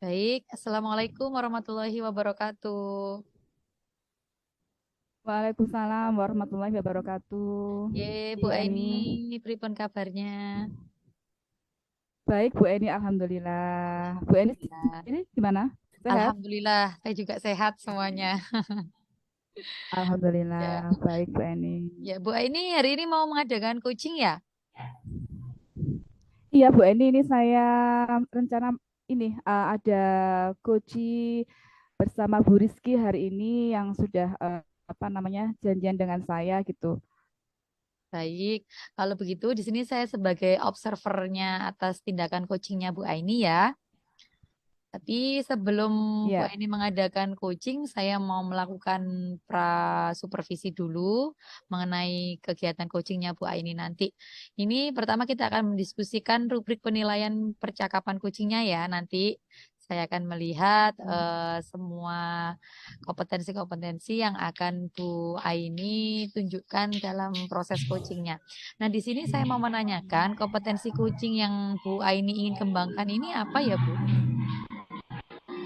Baik, Assalamualaikum warahmatullahi wabarakatuh. Waalaikumsalam warahmatullahi wabarakatuh. Ye, Bu Bu Aini, Eni, pripun kabarnya? baik Bu Eni, alhamdulillah. Bu Eni Alhamdulillah. ini gimana? Sehat? Alhamdulillah, saya juga sehat semuanya. Ya, Alhamdulillah, baik Bu Eni. ya Bu Aini hari ini mau mengadakan coaching ya? Iya Bu Eni, ini saya rencana ini ada coach bersama Bu Rizky hari ini yang sudah apa namanya janjian dengan saya gitu. Baik, kalau begitu di sini saya sebagai observernya atas tindakan coachingnya Bu Aini ya. Tapi sebelum Bu Iya, Aini mengadakan coaching, saya mau melakukan supervisi dulu mengenai kegiatan coachingnya Bu Aini nanti. Ini pertama kita akan mendiskusikan rubrik penilaian percakapan coachingnya ya. Nanti saya akan melihat semua kompetensi-kompetensi yang akan Bu Aini tunjukkan dalam proses coachingnya. Nah, di sini saya mau menanyakan kompetensi coaching yang Bu Aini ingin kembangkan ini apa ya Bu?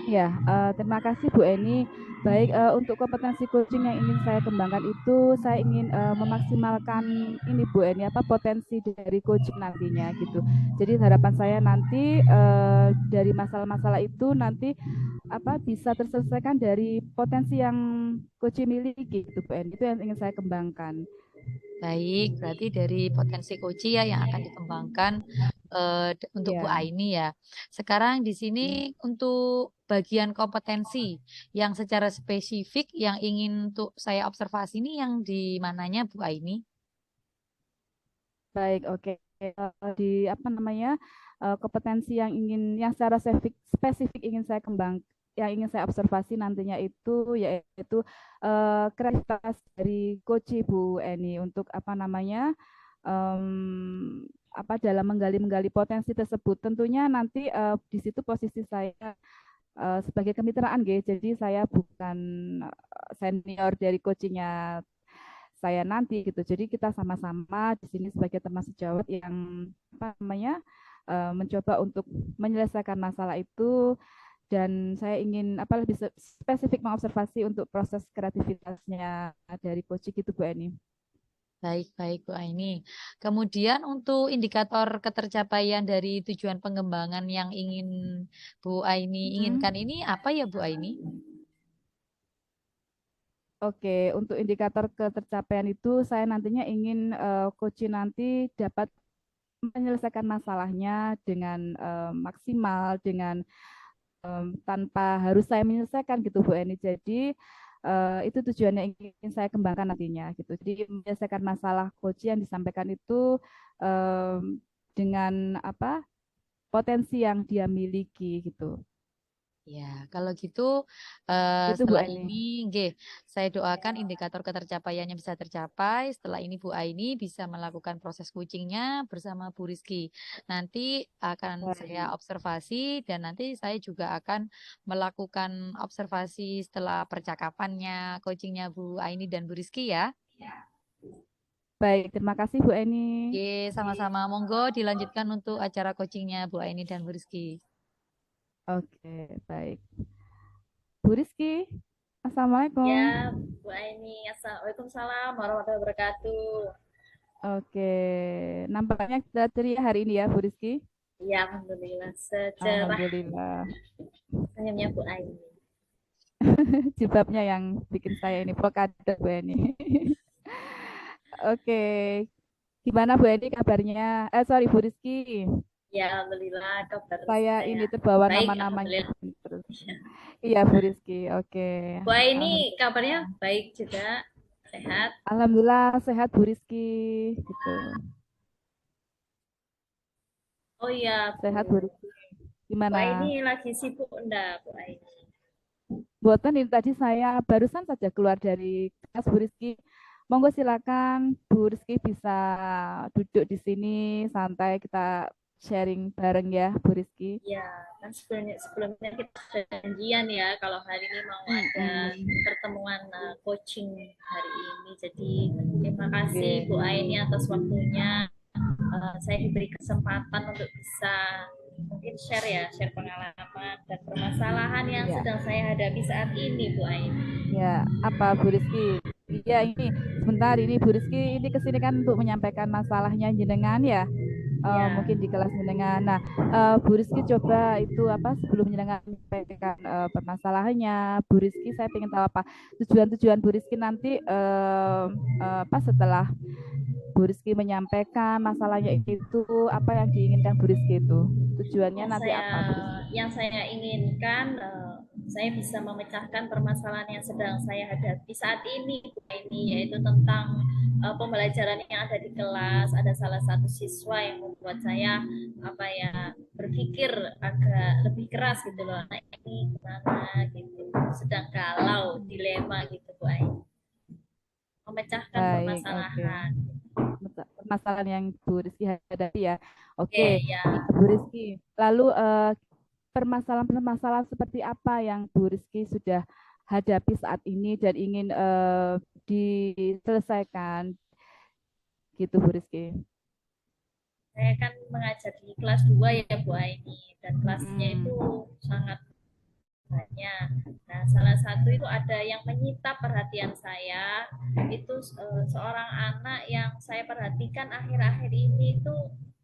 ya, terima kasih Bu Eni. Baik, untuk kompetensi coaching yang ingin saya kembangkan itu, saya ingin memaksimalkan ini Bu Eni, apa potensi dari coaching nantinya gitu. Jadi harapan saya nanti dari masalah-masalah itu nanti apa bisa terselesaikan dari potensi yang coaching miliki gitu Bu Eni. Itu yang ingin saya kembangkan. Baik, berarti dari potensi Koci ya yang akan dikembangkan untuk Bu Ya. Aini ya. Sekarang di sini untuk bagian kompetensi yang secara spesifik yang ingin untuk saya observasi ini yang di mananya Bu Aini? Baik, oke. Di apa namanya kompetensi yang secara spesifik ingin saya yang ingin saya observasi nantinya itu yaitu kreativitas dari coach Bu Eni untuk apa namanya apa dalam menggali-menggali potensi tersebut. Tentunya nanti di situ posisi saya sebagai kemitraan, gitu. Jadi saya bukan senior dari coachingnya saya nanti gitu. Jadi kita sama-sama di sini sebagai teman sejawat yang apa namanya mencoba untuk menyelesaikan masalah itu dan saya ingin apa lebih spesifik mengobservasi untuk proses kreativitasnya dari coaching itu Bu Eni. Baik-baik Bu Aini. Kemudian untuk indikator ketercapaian dari tujuan pengembangan yang ingin Bu Aini inginkan Hmm. ini apa ya Bu Aini? Oke, untuk indikator ketercapaian itu saya nantinya ingin coach nanti dapat menyelesaikan masalahnya dengan maksimal, dengan tanpa harus saya menyelesaikan gitu Bu Eni. Jadi itu tujuannya ingin saya kembangkan nantinya gitu. Jadi menyelesaikan masalah coach yang disampaikan itu dengan apa potensi yang dia miliki gitu. Ya, kalau gitu Itu Bu setelah Eni. ini, nggih, saya doakan indikator ketercapaiannya bisa tercapai. Setelah ini Bu Aini bisa melakukan proses coachingnya bersama Bu Rizky. Nanti akan saya Baik. observasi dan nanti saya juga akan melakukan observasi setelah percakapannya, coachingnya Bu Aini dan Bu Rizky ya. Baik, terima kasih Bu Eni. Oke, sama-sama. Monggo dilanjutkan untuk acara coachingnya Bu Aini dan Bu Rizky. Oke, baik. Bu Rizky, Ya, Assalamualaikum. Bu Aini. Waalaikumsalam warahmatullahi wabarakatuh. Oke, nampaknya kita ceria hari ini ya Bu Rizky. Ya, Alhamdulillah. Secerah Alhamdulillah. senyumnya Bu Aini. Jilbabnya yang bikin saya ini blokade Bu Eni. Oke, gimana Bu Eni kabarnya? Sorry Bu Rizky, Ya, Alhamdulillah kabar saya saya ini terbawa baik. nama-namanya Alhamdulillah. terus. Iya Bu Rizky, oke. Bu Aini kabarnya Alhamdulillah. baik juga. Sehat. Alhamdulillah sehat Bu Rizky, gitu. Oh iya, Sehat Bu. Bu Rizky. Bu Aini Gimana? lagi sibuk enggak, Bu Aini? Buatan ini tadi saya barusan saja keluar dari kelas Bu Rizky. Monggo silakan Bu Rizky bisa duduk di sini santai kita sharing bareng ya Bu Rizky. Ya, kan sebelumnya kita sudah janjian ya kalau hari ini mau ada Mm-mm. pertemuan coaching hari ini. Jadi terima kasih Oke. Bu Aini atas waktunya. Saya diberi kesempatan untuk bisa mungkin share pengalaman dan permasalahan yang Ya, sedang saya hadapi saat ini, Bu Aini. ya, apa Bu Rizky? Iya, ini sebentar, ini Bu Rizky ini kesini kan untuk menyampaikan masalahnya jenengan ya. Ya, Mungkin di kelas jenengan. Nah, Bu Rizky coba itu apa sebelum jenengan menyampaikan permasalahannya, Bu Rizky saya ingin tahu apa tujuan-tujuan Bu Rizky nanti apa setelah Bu Rizky menyampaikan masalahnya itu apa yang diinginkan Bu Rizky itu tujuannya yang nanti saya apa Bu Rizky? yang saya inginkan saya bisa memecahkan permasalahan yang sedang saya hadapi saat ini, Bu Aini, yaitu tentang pembelajaran yang ada di kelas. Ada salah satu siswa yang membuat saya apa ya berpikir agak lebih keras gitu loh, anak ini gimana gitu, sedang galau dilema gitu, Bu Aini, memecahkan Baik, oke. permasalahan. Permasalahan yang Bu Rizky hadapi ya. Oke, Oke, ya. iya Bu Rizky. Lalu permasalahan-permasalahan seperti apa yang Bu Rizky sudah hadapi saat ini dan ingin diselesaikan gitu Bu Rizky. Saya kan mengajar di kelas 2 ya, Bu Aini, dan kelasnya itu Mm-mm. sangat banyak. Nah, salah satu itu ada yang menyita perhatian saya, itu seorang anak yang saya perhatikan akhir-akhir ini itu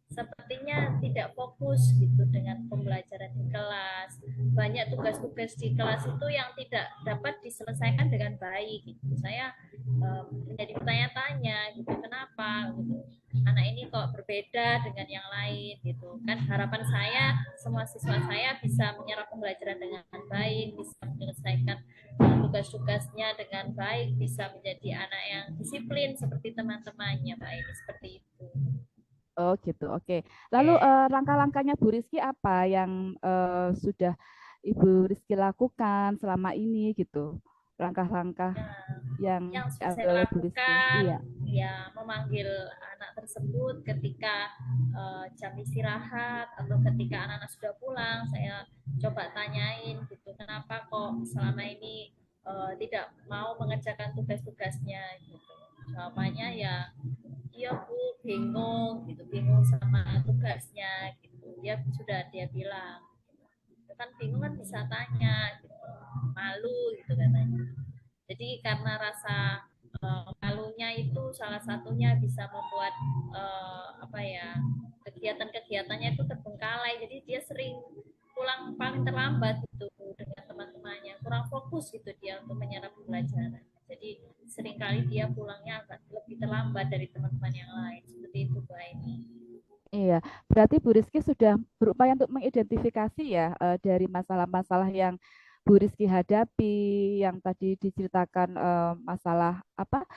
sepertinya tidak fokus gitu dengan pembelajaran di kelas. Banyak tugas-tugas di kelas itu yang tidak dapat diselesaikan dengan baik gitu. Saya menjadi bertanya-tanya gitu, kenapa gitu, anak ini kok berbeda dengan yang lain gitu kan. Harapan saya semua siswa saya bisa menyerap pembelajaran dengan baik, bisa menyelesaikan tugas-tugasnya dengan baik, bisa menjadi anak yang disiplin seperti teman-temannya, Pak. Ini seperti itu. Oh gitu, oke. Lalu Oke. langkah-langkahnya Bu Rizky apa yang sudah Ibu Rizky lakukan selama ini gitu? Langkah-langkah Nah, yang yang sudah saya diambil oleh Bu Rizky. lakukan Iya. ya memanggil anak tersebut ketika jam istirahat atau ketika anak-anak sudah pulang. Saya coba tanyain gitu, kenapa kok selama ini tidak mau mengerjakan tugas-tugasnya gitu. Jawabannya ya, iya Bu, bingung gitu, bingung sama tugasnya gitu. Dia bilang gitu. Kan bingung kan bisa tanya gitu, malu gitu katanya. Jadi karena rasa malunya itu salah satunya bisa membuat apa ya, kegiatan-kegiatannya itu terbengkalai. Jadi dia sering pulang paling terlambat gitu dengan teman-temannya, kurang fokus gitu dia untuk menyerap pelajaran. Jadi seringkali dia pulangnya agak lebih terlambat dari teman-teman yang lain. Seperti itu, Bu Aini. Iya, berarti Bu Rizky sudah berupaya untuk mengidentifikasi ya dari masalah-masalah yang Bu Rizky hadapi, yang tadi diceritakan masalah apa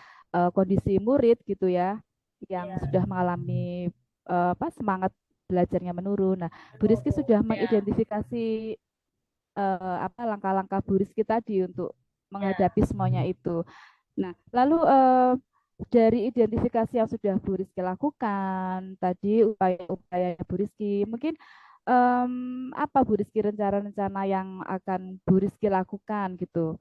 kondisi murid gitu ya, yang Ya, sudah mengalami apa semangat belajarnya menurun. Nah, Bu Rizky menurut sudah ya, mengidentifikasi apa langkah-langkah Bu Rizky tadi untuk ya, menghadapi semuanya itu. Nah, lalu dari identifikasi yang sudah Bu Rizky lakukan tadi upaya-upaya Bu Rizky, mungkin apa Bu Rizky rencana-rencana yang akan Bu Rizky lakukan gitu?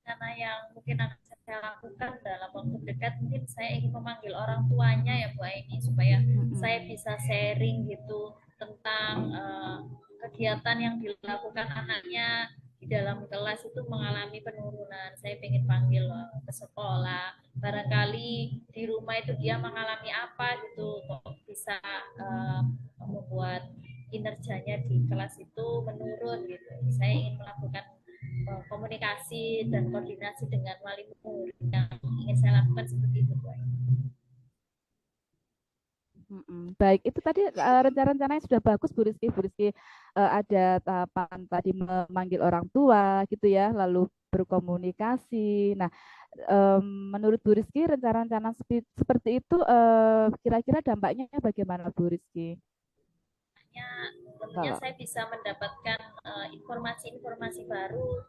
karena yang mungkin akan saya lakukan dalam waktu dekat, mungkin saya ingin memanggil orang tuanya ya, Bu Aini, supaya saya Mm-mm. bisa sharing gitu tentang kegiatan yang dilakukan anaknya di dalam kelas itu mengalami penurunan. Saya ingin panggil ke sekolah, barangkali di rumah itu dia mengalami apa gitu, kok bisa membuat kinerjanya di kelas itu menurun gitu. Saya ingin melakukan komunikasi dan koordinasi dengan wali murid, yang ingin saya lakukan seperti itu, Bu. Mm-mm. Baik, itu tadi rencana-rencananya sudah bagus Bu Rizky. Bu Rizky ada tahapan tadi memanggil orang tua gitu ya, lalu berkomunikasi. Nah, menurut Bu Rizky rencana-rencana seperti itu kira-kira dampaknya bagaimana Bu Rizky? Tentunya Kalau saya bisa mendapatkan informasi-informasi baru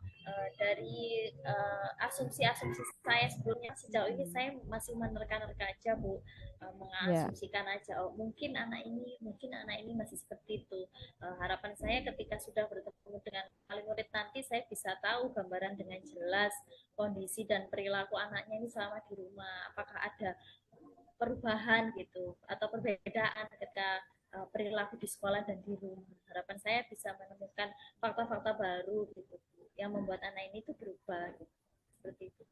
dari asumsi-asumsi saya sebelumnya. Sejauh ini saya masih menerka-nerka aja, Bu, ya, mengasumsikan aja, oh mungkin anak ini masih seperti itu. Harapan saya ketika sudah bertemu dengan wali murid nanti, saya bisa tahu gambaran dengan jelas kondisi dan perilaku anaknya ini selama di rumah, apakah ada perubahan gitu atau perbedaan ketika perilaku di sekolah dan di rumah. Harapan saya bisa menemukan fakta-fakta baru gitu yang membuat anak ini tuh berubah gitu. Seperti itu.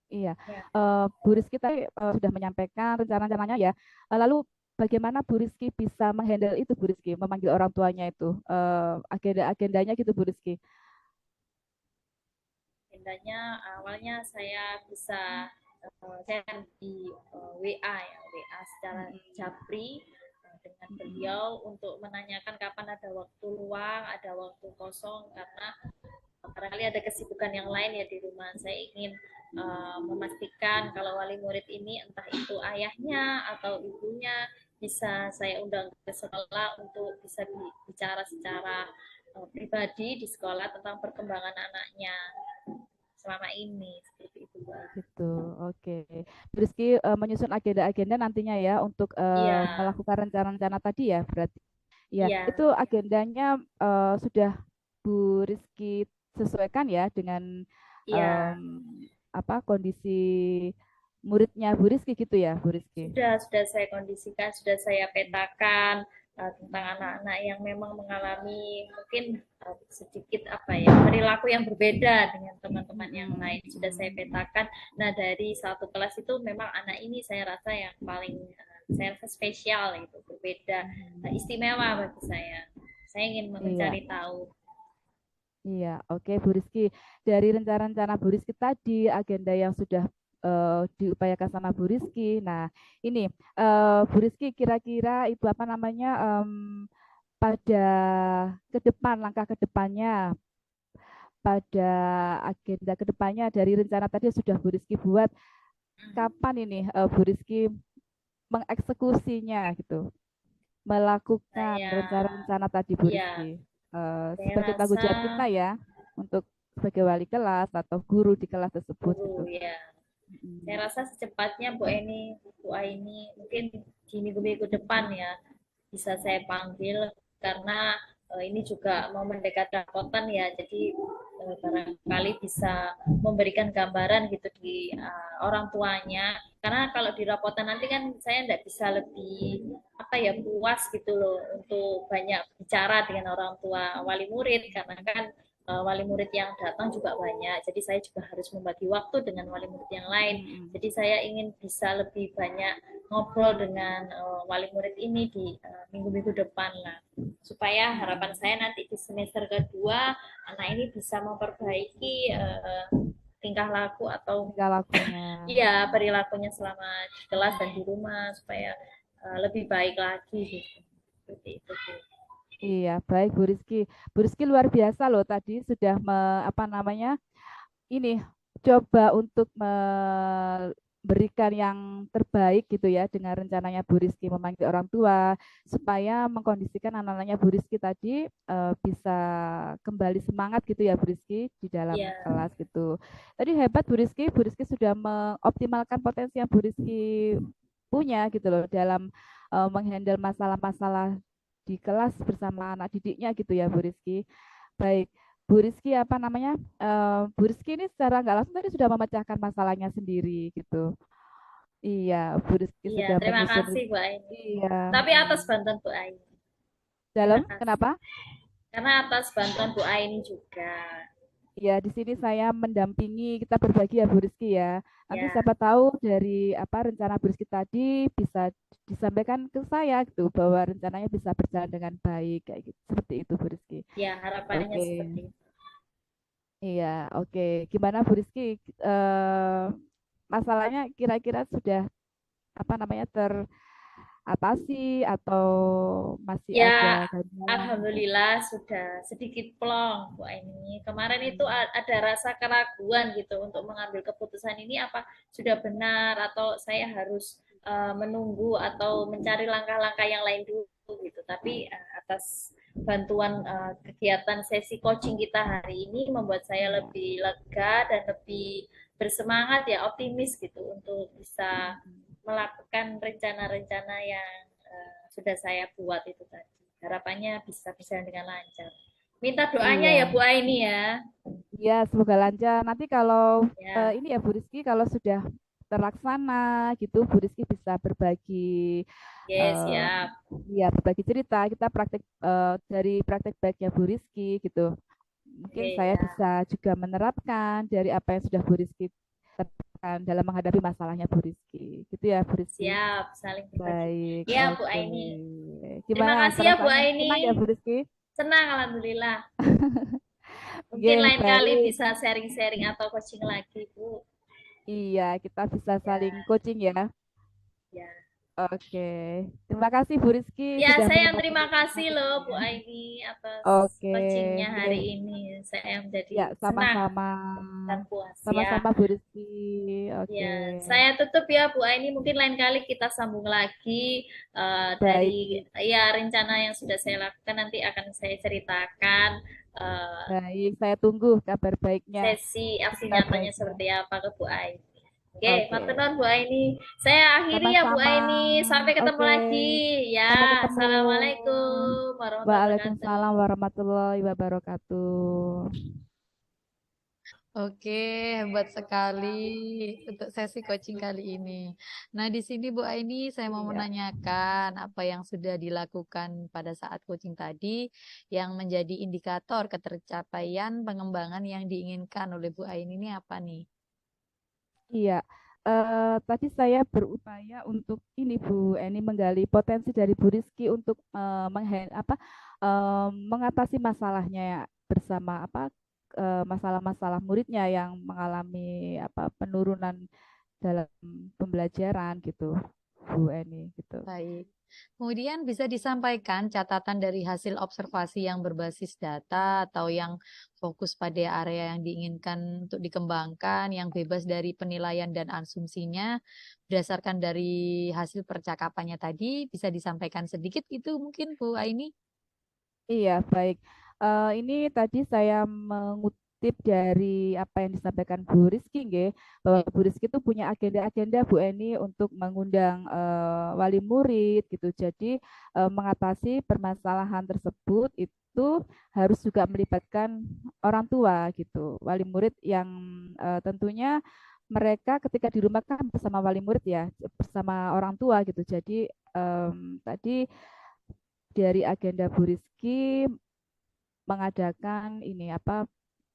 Iya, Ya. Bu Rizky tadi sudah menyampaikan rencana-rencananya ya. Lalu bagaimana Bu Rizky bisa menghandle itu, Bu Rizky, memanggil orang tuanya itu, agenda-agendanya gitu, Bu Rizky. Agendanya awalnya saya bisa saya di WA ya, WA secara japri dengan beliau untuk menanyakan kapan ada waktu luang, ada waktu kosong karena barangkali ada kesibukan yang lain ya di rumah. Saya ingin memastikan kalau wali murid ini entah itu ayahnya atau ibunya bisa saya undang ke sekolah untuk bisa bicara secara pribadi di sekolah tentang perkembangan anaknya selama ini seperti itu, Mbak. Gitu, oke. Bu Rizky menyusun agenda-agenda nantinya ya untuk Iya, melakukan rencana-rencana tadi ya, berarti. Ya, iya, itu agendanya sudah Bu Rizky sesuaikan ya dengan em, iya. apa kondisi muridnya Bu Rizky gitu ya, Bu Rizky. Sudah saya kondisikan, sudah saya petakan tentang anak-anak yang memang mengalami mungkin sedikit apa ya perilaku yang berbeda dengan teman-teman yang lain. Sudah saya petakan. Nah dari satu kelas itu memang anak ini saya rasa yang paling saya rasa spesial itu berbeda, istimewa bagi saya. Saya ingin Iya, mencari tahu. iya, oke Bu Rizky. Dari rencana-rencana Bu Rizky tadi, agenda yang sudah diupayakan sama Bu Rizky. Nah, ini Bu Rizky kira-kira Ibu apa namanya pada ke depan, langkah ke depannya, pada agenda ke depannya dari rencana tadi yang sudah Bu Rizky buat, kapan ini Bu Rizky mengeksekusinya gitu, melakukan Saya rencana-rencana tadi Bu ya Rizky. saya Sebagai tanggung rasa jawab kita ya, untuk sebagai wali kelas atau guru di kelas tersebut gitu. guru ya. Saya Mm. rasa secepatnya Bu Aini mungkin di minggu-minggu depan ya bisa saya panggil karena ini juga mau mendekat rapotan ya, jadi barangkali bisa memberikan gambaran gitu di orang tuanya. Karena kalau di rapotan nanti kan saya tidak bisa lebih apa ya puas gitu loh untuk banyak bicara dengan orang tua wali murid karena kan wali murid yang datang juga banyak. Jadi saya juga harus membagi waktu dengan wali murid yang lain. Jadi saya ingin bisa lebih banyak ngobrol dengan wali murid ini di minggu-minggu depan lah. Supaya harapan saya nanti di semester kedua anak ini bisa memperbaiki tingkah laku atau Tingkah lakunya. iya perilakunya selama di kelas dan di rumah supaya lebih baik lagi gitu. Seperti itu. Iya, baik Bu Rizky. Bu Rizky luar biasa loh tadi sudah apa namanya ini coba untuk memberikan yang terbaik gitu ya dengan rencananya Bu Rizky memanggil orang tua supaya mengkondisikan anak-anaknya Bu Rizky tadi bisa kembali semangat gitu ya Bu Rizky di dalam Iya, kelas gitu. Tadi hebat Bu Rizky sudah mengoptimalkan potensi yang Bu Rizky punya gitu loh dalam menghandle masalah-masalah di kelas bersama anak didiknya gitu ya Bu Rizky. Baik. Bu Rizky apa namanya? Bu Rizky ini secara nggak langsung tadi sudah memecahkan masalahnya sendiri gitu. Iya, Bu Rizky iya. sudah Terima menyusun. kasih Bu Aini. Iya. Tapi atas bantuan Bu Aini. Terima Dalam kasih. kenapa? Karena atas bantuan Bu Aini juga. Ya, di sini saya mendampingi, kita berbagi ya Bu Rizky ya. Nanti Ya, siapa tahu dari apa rencana Bu Rizky tadi bisa disampaikan ke saya gitu bahwa rencananya bisa berjalan dengan baik kayak gitu. Seperti itu Bu Rizky. ya harapannya Oke. seperti itu. Iya, oke. Gimana Bu Rizky? Eh, Masalahnya kira-kira sudah apa namanya teratasi atau masih ada Ya, ganjalan gitu? alhamdulillah sudah sedikit plong Bu Aini. Kemarin itu ada rasa keraguan gitu untuk mengambil keputusan ini apa sudah benar atau saya harus menunggu atau mencari langkah-langkah yang lain dulu gitu. Tapi atas bantuan kegiatan sesi coaching kita hari ini membuat saya Iya. lebih lega dan lebih bersemangat ya optimis gitu untuk bisa melakukan rencana-rencana yang sudah saya buat itu tadi. Harapannya bisa berjalan dengan lancar. Minta doanya ya Iya, Bu Aini ya. iya, semoga lancar. Nanti kalau Ya, ini ya Bu Rizky, kalau sudah terlaksana gitu, Bu Rizky bisa berbagi Yes, eh, siap. ya berbagi cerita, kita praktek dari praktek baiknya Bu Rizky gitu. Mungkin Oke, saya ya. bisa juga menerapkan dari apa yang sudah Bu Rizky terapkan dalam menghadapi masalahnya Bu Rizky. Gitu ya Bu Rizky. Siap, saling berbagi. Baik, Ya, Bu oke. Aini. Terima Gimana kasih ya, Bu perasaannya? Senang ya Aini. Bu Rizky? Senang, Alhamdulillah. Mungkin Oke, lain kali baik. bisa sharing-sharing atau coaching lagi, Bu. Iya, kita bisa saling Ya, coaching ya. ya. Oke. Terima kasih Bu Rizky Ya, sudah saya yang menyempatkan terima waktu kasih loh, Bu materinya. Aini, atas Oke, coachingnya hari nggih. ini. Saya menjadi Ya, senang sama-sama. dan puas ya. Sama-sama Bu Rizky. Oke. Ya, saya tutup ya Bu Aini. Mungkin lain kali kita sambung lagi Baik, dari ya rencana yang sudah saya lakukan nanti akan saya ceritakan baik. Saya tunggu kabar baiknya, sesi aksi cerita nyatanya baiknya. seperti apa ke Bu Aini. Oke, matur Oke. nuwun Bu Aini. Saya akhiri ya Bu Sama-sama. Aini. Sampai ketemu Oke. lagi ya. Sampai ketemu. Assalamualaikum warahmatullahi wabarakatuh. Waalaikumsalam warahmatullahi wabarakatuh. Oke, hebat sekali untuk sesi coaching kali ini. Nah, di sini Bu Aini, saya mau Iya. menanyakan apa yang sudah dilakukan pada saat coaching tadi yang menjadi indikator ketercapaian pengembangan yang diinginkan oleh Bu Aini ini apa nih? Iya, tadi saya berupaya untuk ini Bu Eni menggali potensi dari Bu Rizky untuk mengatasi masalahnya ya, bersama masalah-masalah muridnya yang mengalami penurunan dalam pembelajaran gitu, Bu Eni gitu. Baik. Kemudian bisa disampaikan catatan dari hasil observasi yang berbasis data atau yang fokus pada area yang diinginkan untuk dikembangkan, yang bebas dari penilaian dan asumsinya, berdasarkan dari hasil percakapannya tadi, bisa disampaikan sedikit gitu mungkin Bu Aini? Iya, baik. Ini tadi saya mengutip dari apa yang disampaikan Bu Rizky, nggih, bahwa Bu Rizky itu punya agenda-agenda Bu Eni untuk mengundang wali murid gitu. Jadi mengatasi permasalahan tersebut itu harus juga melibatkan orang tua gitu, wali murid yang tentunya mereka ketika di rumah kan bersama wali murid ya, bersama orang tua gitu. Jadi tadi dari agenda Bu Rizky mengadakan ini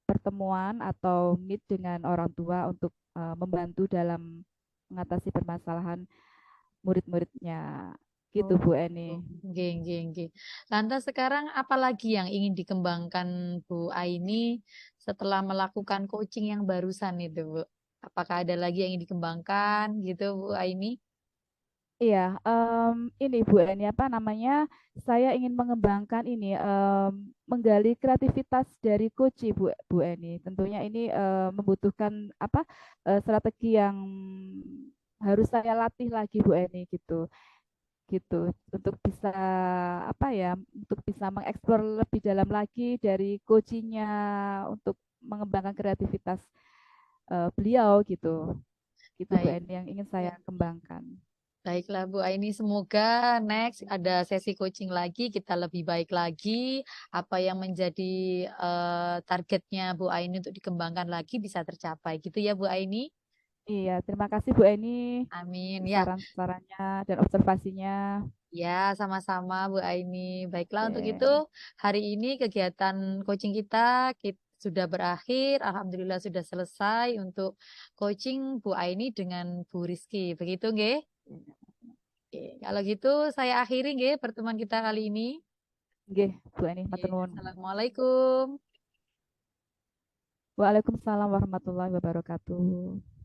pertemuan atau meet dengan orang tua untuk membantu dalam mengatasi permasalahan murid-muridnya. Gitu Oh, Bu Eni. nggih, nggih, nggih. Lantas sekarang apa lagi yang ingin dikembangkan Bu Aini setelah melakukan coaching yang barusan itu, Bu? Apakah ada lagi yang ingin dikembangkan gitu, Bu Aini? Iya, ini Bu Eni apa namanya? Saya ingin mengembangkan ini, menggali kreativitas dari coach Bu Eni. Tentunya ini membutuhkan strategi yang harus saya latih lagi Bu Eni gitu. Gitu untuk bisa untuk bisa mengeksplor lebih dalam lagi dari coachingnya untuk mengembangkan kreativitas beliau gitu Bu Baik. Eni yang ingin saya kembangkan. Baiklah Bu Aini, semoga next ada sesi coaching lagi, kita lebih baik lagi. Apa yang menjadi targetnya Bu Aini untuk dikembangkan lagi bisa tercapai gitu ya Bu Aini. Iya, terima kasih Bu Eni Amin. Ya, saran-sarannya dan observasinya. ya sama-sama Bu Aini. Baiklah untuk itu Oke. hari ini kegiatan coaching kita sudah berakhir. Alhamdulillah sudah selesai untuk coaching Bu Aini dengan Bu Rizky. Begitu nggih? Oke, kalau gitu saya akhiri nggih pertemuan kita kali ini. Nggih, Bu Eni, Oke, matur nuwun. Assalamualaikum. Waalaikumsalam warahmatullahi wabarakatuh.